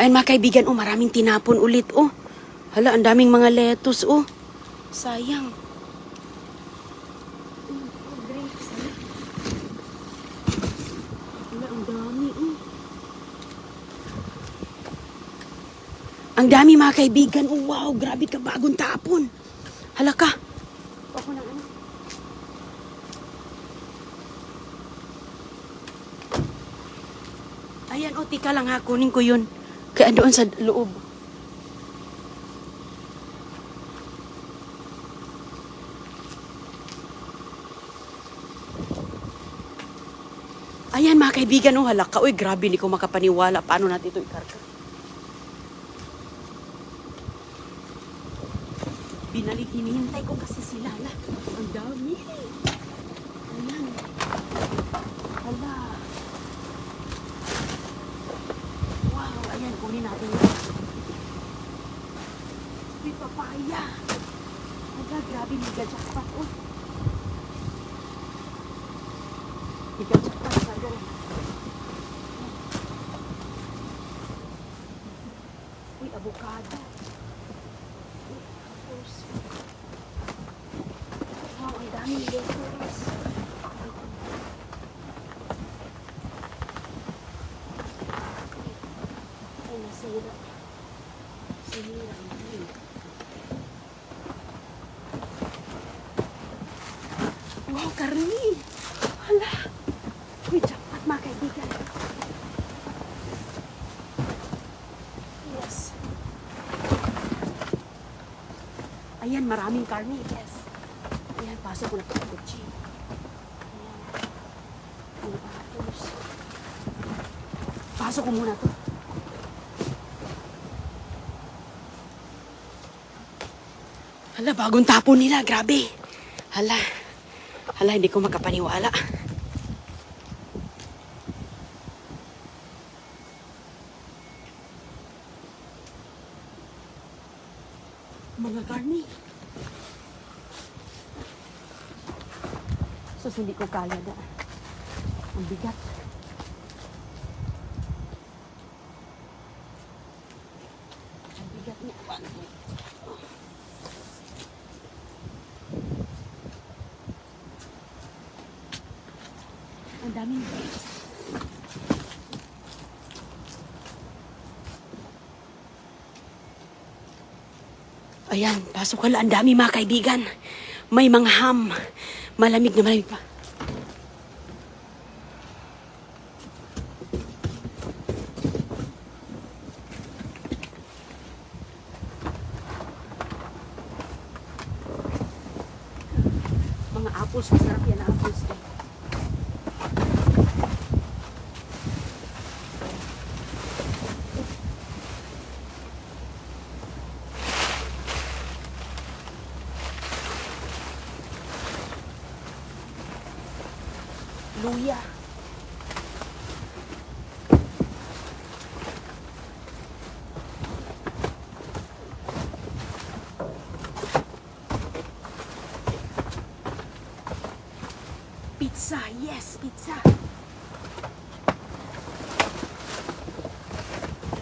Ayun mga kaibigan, oh, maraming tinapon ulit, oh. Hala, ang daming mga lettuce, oh. Sayang. Grapes, hala. Hala, ang dami, oh. Ang dami mga kaibigan, oh, wow, grabe ka, bagong tapon. Hala ka. Ako na, ano. Ayan, oh, tika lang ha, kunin ko yun. Kaya doon sa loob. Ayan mga kaibigan, oh, hala ka. Uy, grabe, hindi ko makapaniwala. Paano natin ito ikarga? Binalik, hinihintay ko kasi sila. Hala, ang dami. Ayan. Hala. Wow, ayan, kunin natin yun. May papaya. Hala, grabe, mega jackpot, oh. Mega jackpot, talaga. Uy, avocado. Uy, apples. Wow, ang daming lettuce. Ay, nasira. Sinira ang dami. Wow, karni. Hala. Uy, jackpot mga kaibigan. Yes. Ayan, maraming karni. Yes. Ayan, pasok ko na ito sa kutsi. Ayan. Ang apples. Pasok ko muna to. Hala, bagong tapon nila. Grabe. Hala. Hala, hindi ko makapaniwala. Mga karni. Sus, hindi ko kaya na. Ang bigat. Ang bigat niya. Ang daming grapes. Ayan, pasok ka lang. Ang dami mga kaibigan. May mga ham. Malamig na malamig pa. Mga apples. Masarap yan na apples. Luya. Pizza. Yes, pizza.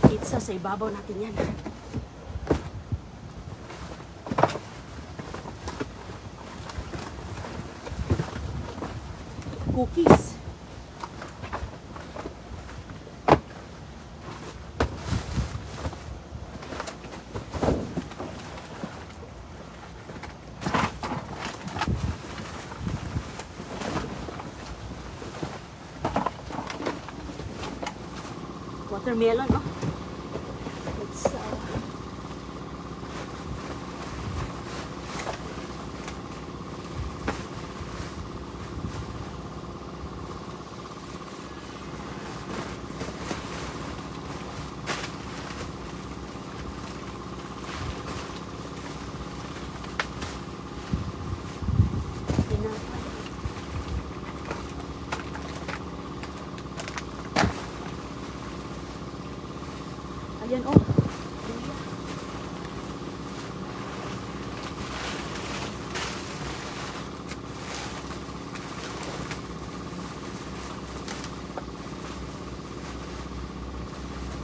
Pizza sa ibabaw natin yan. Cookies. Watermelon, no? It's ayan, oh. Luya.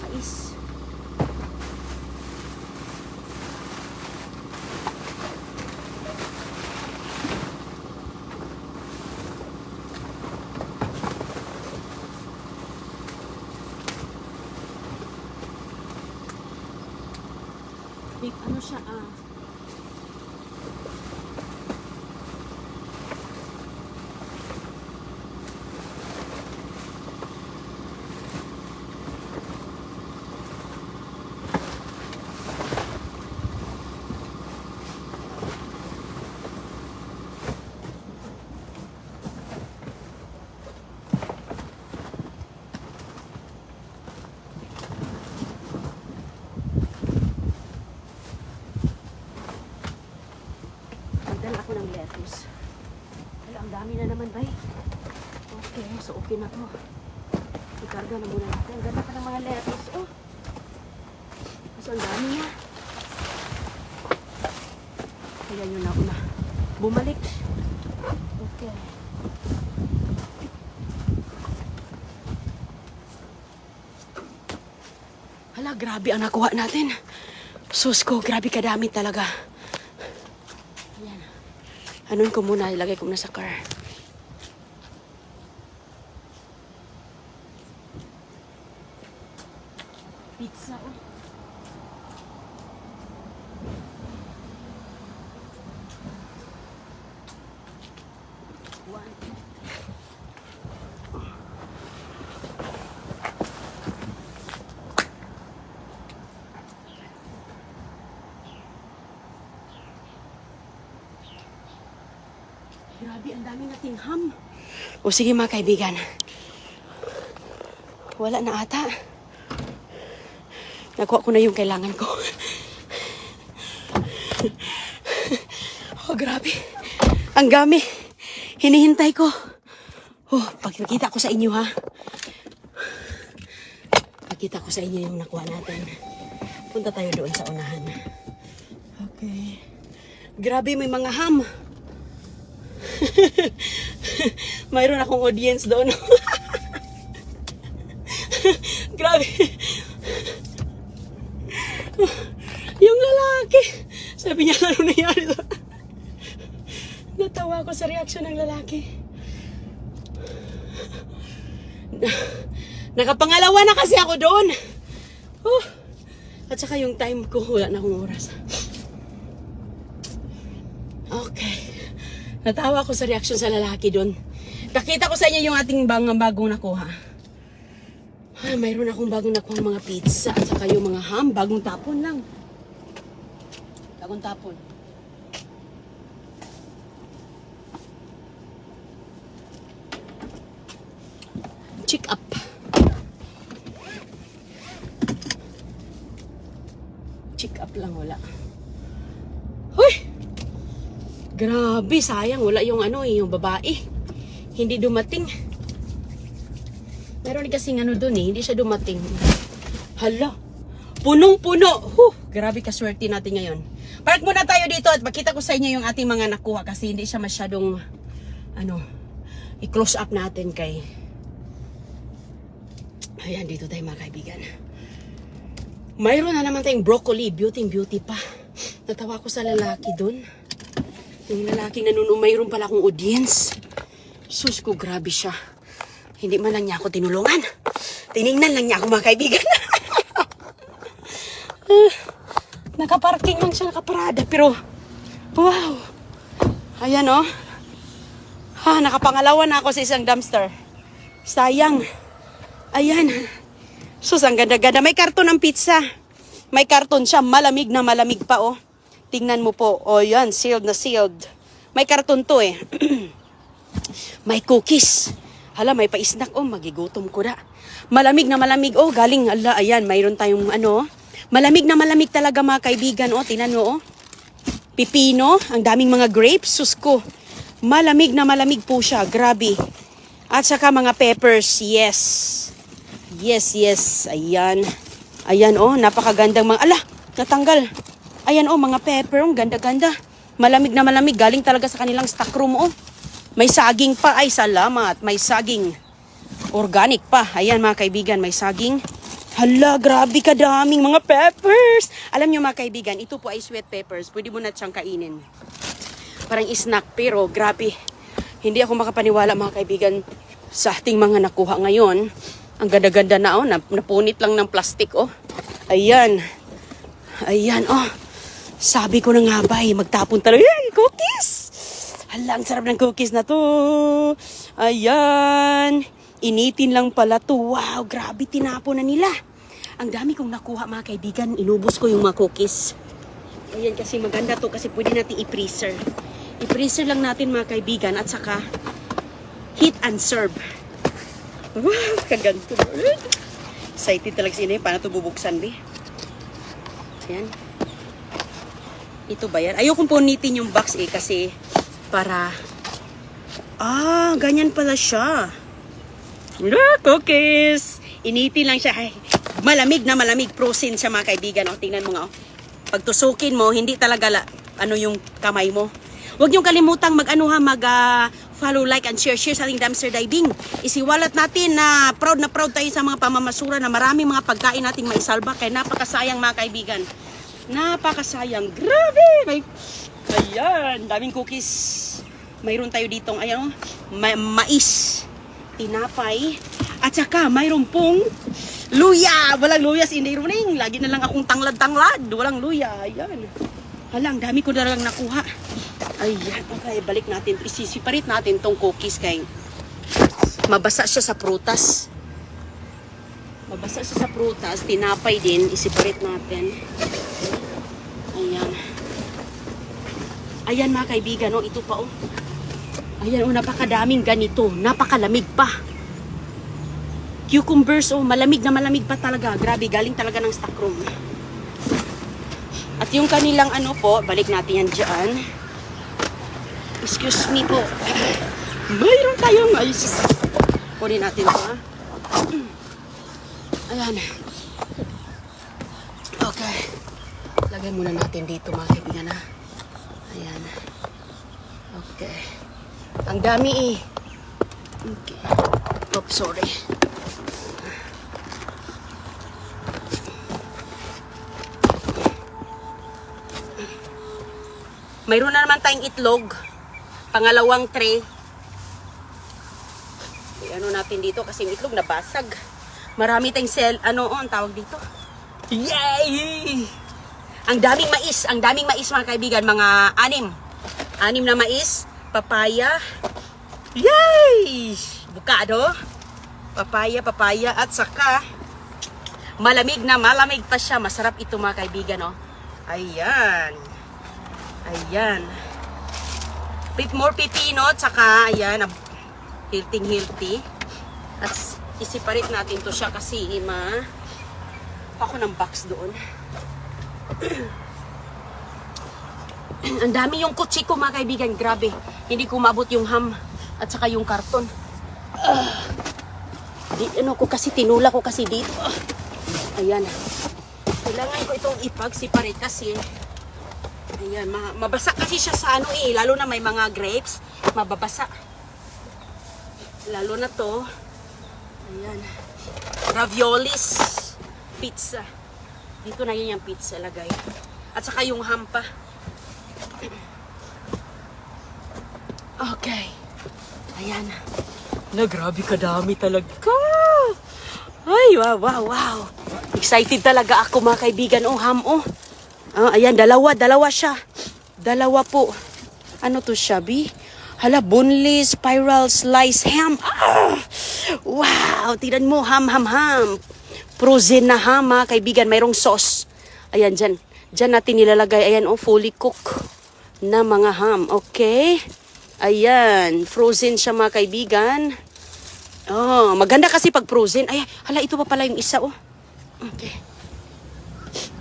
Mais. Big, ano siya, magdala ako ng lettuce. Wala, ang dami na naman, bay. Okay, so okay na to. Ikarga na muna natin. Ang ganda pa ng mga lettuce, oh. So, ang dami niya. Kaya yun na ako na bumalik. Okay. Hala, grabe ang nakuha natin. Sus ko, grabe kadami talaga. Ayan. Anuin ko muna, ilagay ko muna sa car. Pizza, oh. One. Grabe, ang dami nating ham. O sige mga kaibigan. Wala na ata. Nakuha ko na yung kailangan ko. Oh, grabe. Ang dami. Hinihintay ko. Oh, pagkita ko sa inyo, ha. Pagkita ko sa inyo yung nakuha natin. Punta tayo doon sa unahan. Okay. Grabe, may mga ham. Mayroon akong audience doon. Grabe. Yung lalaki. Sabi niya, ano nangyari doon? Natawa ko sa reaksyon ng lalaki. Nakapangalawa na kasi ako doon. Oh. At saka yung time ko, wala na akong oras. Okay. Natawa ko sa reaksyon sa lalaki doon. Nakita ko sa inyo yung ating bagong nakuha. Mayroon akong bagong nakuha mga pizza at saka yung mga ham. Bagong tapon lang. Bagong tapon. Check up. Check up lang, wala. Hoy! Grabe, sayang. Wala yung yung babae. Hindi dumating. Meron kasing doon hindi siya dumating. Hala. Punong-puno. Grabe kaswerte natin ngayon. Park muna tayo dito at makita ko sa inyo yung ating mga nakuha kasi hindi siya masyadong i-close up natin kay. Ayan, dito tayo mga kaibigan. Mayroon na naman tayong broccoli. Beauty pa. Natawa ko sa lalaki doon. Yung lalaki mayroon pala akong audience. Sus ko, grabe siya. Hindi man lang niya ako tinulungan. Tinignan lang niya ako mga kaibigan. Nakaparking lang siya, nakaparada. Pero, wow. Ayan nakapangalawa na ako sa isang dumpster. Sayang. Ayan. Sus, ang ganda-ganda. May karton ng pizza. May karton siya. Malamig na malamig pa, oh. Tingnan mo po. Oh, yan. Sealed na sealed. May karton to, eh. May cookies. Hala, may pa-snack. Oh, magigutom ko na. Malamig na malamig. Oh, galing. Ala, ayan. Mayroon tayong malamig na malamig talaga mga kaibigan. Oh, tingnan mo, oh. Pipino. Ang daming mga grapes. Sus ko. Malamig na malamig po siya. Grabe. At saka mga peppers. Yes. Yes. Ayan. Ayan, oh. Napakagandang mga. Ala, natanggal. Ayan, oh. Mga pepper. Ang ganda-ganda. Malamig na malamig. Galing talaga sa kanilang stock room, oh. May saging pa. Ay, salamat. May saging. Organic pa. Ayan, mga kaibigan. May saging. Hala, grabe kadaming mga peppers. Alam nyo, mga kaibigan, ito po ay sweet peppers. Pwede mo na siyang kainin. Parang snack. Pero, grabe. Hindi ako makapaniwala, mga kaibigan, sa ating mga nakuha ngayon. Ang ganda-ganda na, oh. Napunit lang ng plastic, oh. Ayan. Ayan, oh. Sabi ko na nga ba, magtapon talaga. Ay, cookies! Hala, ang sarap ng cookies na to. Ayan. Initin lang pala to. Wow, grabe, tinapon na nila. Ang dami kong nakuha mga kaibigan. Inubos ko yung mga cookies. Ayan, kasi maganda to kasi pwede natin i-freezer. I-freezer lang natin mga kaibigan at saka heat and serve. Wow, kaganto. Excited talaga sila. Paano ito bubuksan, be? Ayan. Ito ba yan? Ayokong punitin yung box kasi para... ganyan pala siya. Cookies! Initin lang siya. Ay, malamig na malamig. Frozen siya mga kaibigan. Tingnan mo nga. Pag tusukin mo, hindi talaga yung kamay mo. Huwag niyong kalimutang follow, like, and share sa ating dumpster diving. Isiwalat natin na proud tayo sa mga pamamasura na maraming mga pagkain nating maisalba. Kaya napakasayang mga kaibigan. Napakasayang. Grabe! Ayan, daming cookies. Mayroon tayo ditong, ayan, mais, tinapay, at saka mayroon pong luya. Walang luya si Inday Runing. Lagi na lang akong tanglad. Walang luya. Ayan. Hala, ang dami ko na lang nakuha. Ayan, okay, balik natin. Isisiparit natin tong cookies kay mabasa siya sa prutas. Tinapay din. Isiparit natin. Ayan. Ayan mga kaibigan, oh, ito pa, oh. Ayan, oh, napakadaming ganito. Napakalamig pa. Cucumbers, oh, malamig pa talaga. Grabe, galing talaga ng stockroom. At yung kanilang po, balik natin yan dyan. Excuse me po. Mayroon tayong ice. Kunin natin ito, ha. Ayan. Okay. Lagay muna natin dito mga kaibigan, ha. Ayan. Okay. Ang dami eh. Okay. Oops, sorry. Mayroon na naman tayong itlog. Pangalawang tray. Ano natin dito kasi yung itlog nabasag. Marami tayong ang tawag dito. Yay! Ang daming mais mga kaibigan, mga 6 na mais, papaya. Yay! Bukado. Papaya at saka malamig pa siya. Masarap ito mga kaibigan, oh. Ayan. More pipino at saka ayan, healthy. At isiparit natin to siya kasi ako ng box doon. Ang dami yung kutsi ko mga kaibigan, grabe. Hindi ko maabot yung ham at saka yung karton. Tinula ko kasi dito. Ayan. Kailangan ko itong ipag-separate kasi ayan, mabasa kasi siya sa lalo na may mga grapes, mababasa. Lalo na to. Ayan. Raviolis. Pizza. Dito na yun yung pizza lagay. At saka yung ham pa. Okay. Ayan. Grabe kadami talaga. Ay, wow. Excited talaga ako mga kaibigan. Oh, ham, oh. Ayan, dalawa siya. Dalawa po. Ano to siya, Bi? Hala, boneless, spiral, slice ham. Wow, tignan mo, ham. Frozen na ham, mga kaibigan. Mayroong sauce. Ayan, dyan natin nilalagay. Ayan, oh, fully cooked na mga ham. Okay? Ayan, frozen siya, mga kaibigan. Oh, maganda kasi pag frozen. Ay, hala, ito pa pala yung isa, oh. Okay.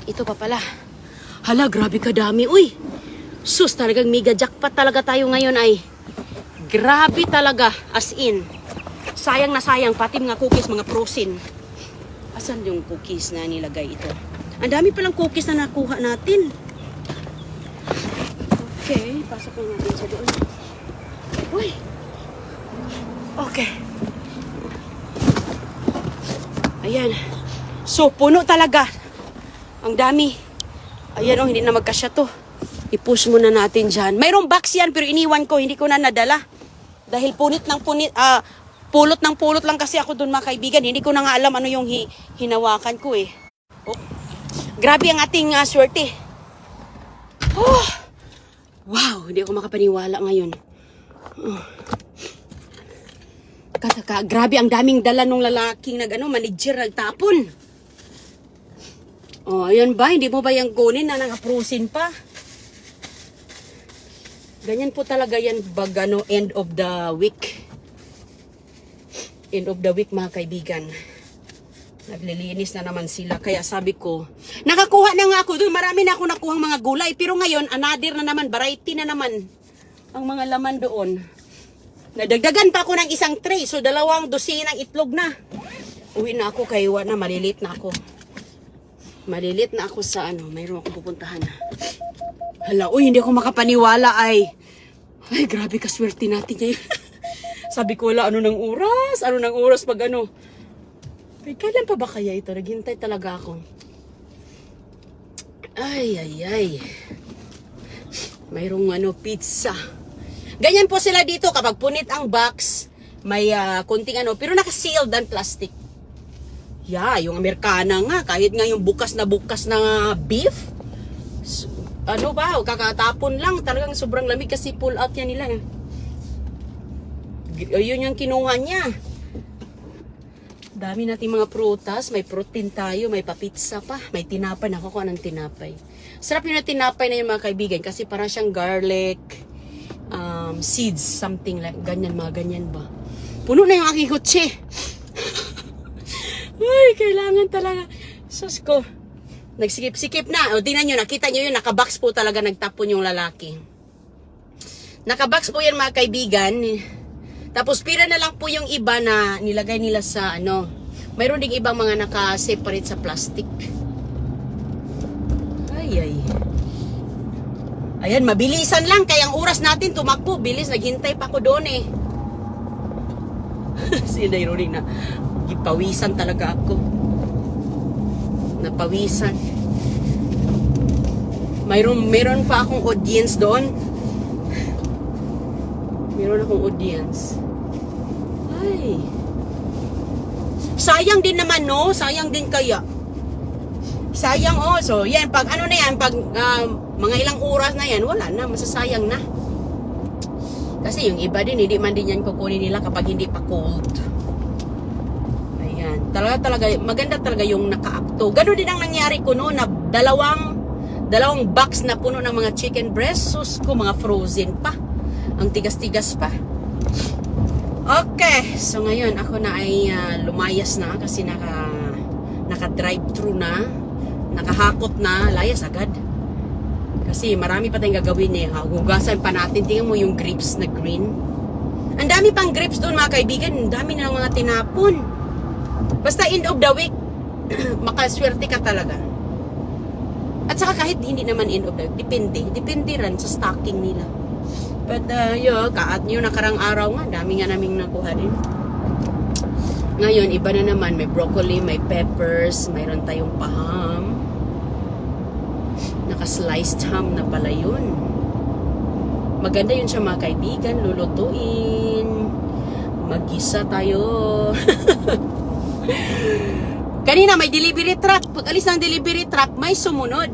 Ito pa pala. Hala, grabe kadami. Uy, sus, talagang mega jackpot talaga tayo ngayon ay. Grabe talaga, as in. Sayang na sayang, pati mga cookies, mga frozen. Asan yung cookies na nilagay ito? Ang dami palang cookies na nakuha natin. Okay, pasok na natin siya doon. Uy. Okay. Ayan. So, puno talaga. Ang dami. Ayan, oh, hindi na magkasya to. I-push muna natin dyan. Mayroong box yan, pero iniwan ko. Hindi ko na nadala. Dahil pulot ng pulot lang kasi ako doon mga kaibigan. Hindi ko na nga alam ano yung hinawakan ko eh. Oh. Grabe ang ating swerte. Oh, wow, hindi ako makapaniwala ngayon. Oh. Grabe, ang daming dala nung lalaking manager, nagtapon. Oh, ayan ba? Hindi mo ba yung kunin na nang-aprusin pa? Ganyan po talaga yan pag end of the week. End of the week, mga kaibigan. Naglilinis na naman sila. Kaya sabi ko, nakakuha na nga ako doon. Marami na ako nakuhang mga gulay. Pero ngayon, another na naman, variety na naman ang mga laman doon. Nadagdagan pa ako ng isang tray. So, 2 dosinang itlog na. Uwi na ako kay na malilit na ako. Malilit na ako sa mayroon akong pupuntahan. Hala, uy, hindi ako makapaniwala ay grabe kaswerte natin ngayon. Sabi ko, wala, ano ng oras pag Ay, kailan pa ba kaya ito? Naghintay talaga ako. Ay. Mayroong pizza. Ganyan po sila dito kapag punit ang box, may kunting pero naka-sealed ang plastic. Yeah, yung Amerikana nga, kahit nga yung bukas na beef, kakatapon lang, talagang sobrang lamig kasi pull out yan nila. Yun yung kinuha niya. Dami nating mga prutas, may protein tayo, may papitsa pa, may tinapay. Nakukuha ng tinapay. Sarap yun na tinapay na yung mga kaibigan kasi para siyang garlic, seeds, something like ganyan, mga ganyan ba. Puno na yung aking kutsi. Ay, kailangan talaga. Sus ko. Nagsikip-sikip na. O, tingnan nyo, nakita nyo yun, nakabox po talaga nagtapon yung lalaki. Nakabox po yan, mga kaibigan. Tapos pira na lang po yung iba na nilagay nila sa mayroon ding ibang mga naka-separate sa plastic. Ay. Ayan, mabilisan lang. Kaya ang oras natin tumakbo. Bilis, naghintay pa ako doon eh. Sinday rolling na. Gipawisan talaga ako. Napawisan. Mayroon pa akong audience doon. Meron akong audience. Ay. Sayang din naman, no? Sayang din kaya. Sayang, oh. So, yan. Pag na yan, pag mga ilang oras na yan, wala na. Masasayang na. Kasi yung iba din, hindi man din yan kukunin nila kapag hindi pa cold. Ayan. Talaga, maganda talaga yung naka-upto. Ganun din ang nangyari ko, no? Na dalawang box na puno ng mga chicken breast. Sus ko, mga frozen pa. Ang tigas-tigas pa. Okay. So, ngayon, ako na ay lumayas na kasi naka-drive-thru na. Nakahakot na. Layas agad. Kasi marami pa tayong gagawin eh. Hugasan pa natin. Tingnan mo yung grapes na green. Ang dami pang grapes doon, mga kaibigan. Ang dami na mga tinapon. Basta end of the week, makaswerte ka talaga. At saka kahit hindi naman end of the week, depende rin sa stocking nila. But kaat nyo nakarang araw nga, dami nga naming nakuha din. Ngayon, iba na naman, may broccoli, may peppers, mayroon tayong paham. Naka-sliced ham na pala yun. Maganda yun siya, mga kaibigan, lulutuin. Mag-isa tayo. Kanina may delivery truck. Pag alis ng delivery truck, may sumunod.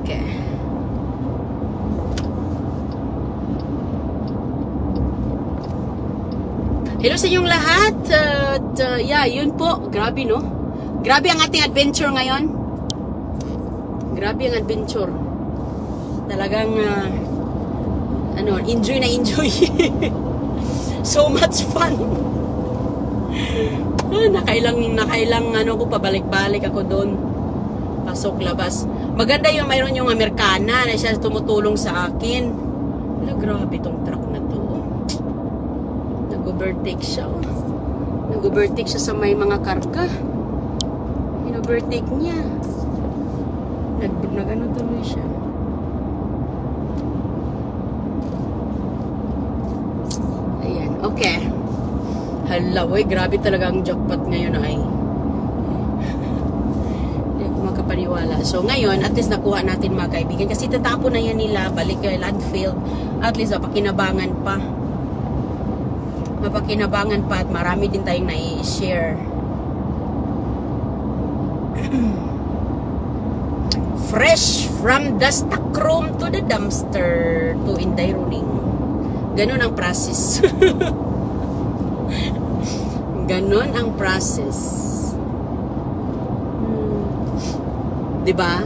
Okay. Hello sa inyong lahat. Yeah, yun po. Grabe, no? Grabe ang ating adventure ngayon. Grabe ang adventure. Talagang enjoy na enjoy. So much fun. Nakailang ko pabalik-balik ako doon. Pasok labas. Maganda yung mayroon yung Amerikana na siya tumutulong sa akin. Wala, grabe tong truck na to. Nag-overtake siya. Nag-overtake siya sa may mga karga. In-overtake niya. Nag-ano tuloy siya. Ayan, okay. Hala, grabe talaga ang jackpot ngayon ay. Hindi ako makapaniwala. So ngayon, at least nakuha natin, mga kaibigan. Kasi tatapon na yan nila, balik kay landfill. At least mapakinabangan pa. Mapakinabangan pa at marami din tayong nai-share. Fresh from the stockroom to the dumpster to Inday Ruling. Ganun ang process. Ganun ang process. Diba?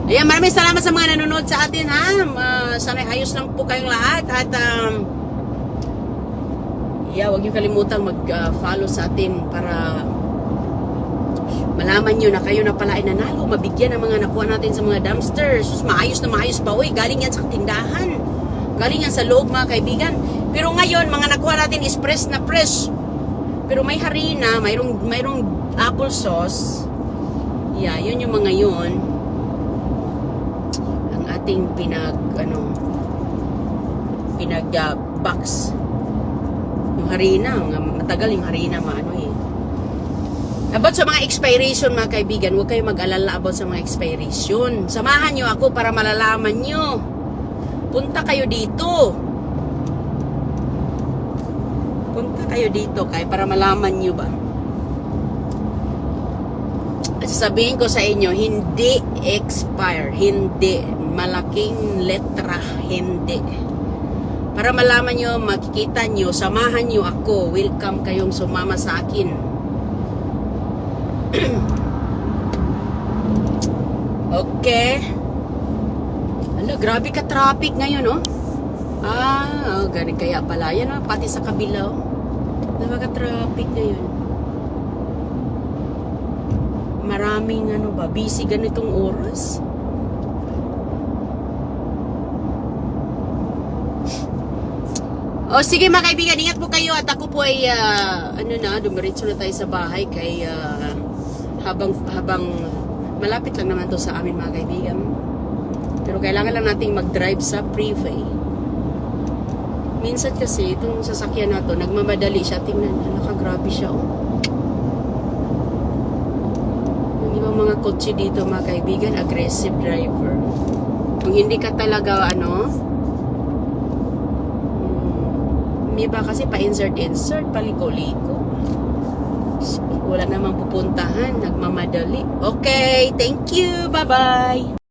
Ayan, maraming salamat sa mga nanonood sa atin, ha? Sana ayos lang po kayong lahat. At, huwag niyo kalimutan mag-follow sa atin para malaman nyo na kayo na pala ay nanalo, mabigyan ng mga nakuha natin sa mga dumpsters. Sus, maayos na maayos pa. Uy, galing yan sa tindahan. Galing yan sa loob, mga kaibigan. Pero ngayon, mga nakuha natin is fresh na fresh. Pero may harina, mayroong applesauce. Yeah, yun yung mga yun. Ang ating box. Yung harina, matagal yung harina, About sa mga expiration, mga kaibigan, huwag kayo mag-alala about sa mga expiration. Samahan nyo ako para malalaman nyo. Punta kayo dito. Punta kayo dito para malaman nyo ba. At sasabihin ko sa inyo, hindi expire. Hindi. Malaking letra. Hindi. Para malaman nyo, makikita nyo, samahan nyo ako. Welcome kayong sumama sa akin. Okay. Ala, grabe ka traffic ngayon, oh. Ganun kaya pala. Yan, oh, pati sa kabila, oh. Napaka-traffic ngayon. Maraming, busy ganitong oras. O, sige mga kaibigan, ingat po kayo at ako po ay, dumiretso na tayo sa bahay kay, habang malapit lang naman to sa amin mga kaibigan. Pero kailangan lang nating mag-drive sa freeway. Minsan kasi itong sasakyan na to, nagmamadali siya. Tingnan, nakagrabe siya, oh. Yung ibang mga kotse dito mga kaibigan, aggressive driver. Kung hindi ka talaga, may iba kasi pa-insert, paliko-liko. Wala namang pupuntahan, nagmamadali. Okay, thank you, bye-bye.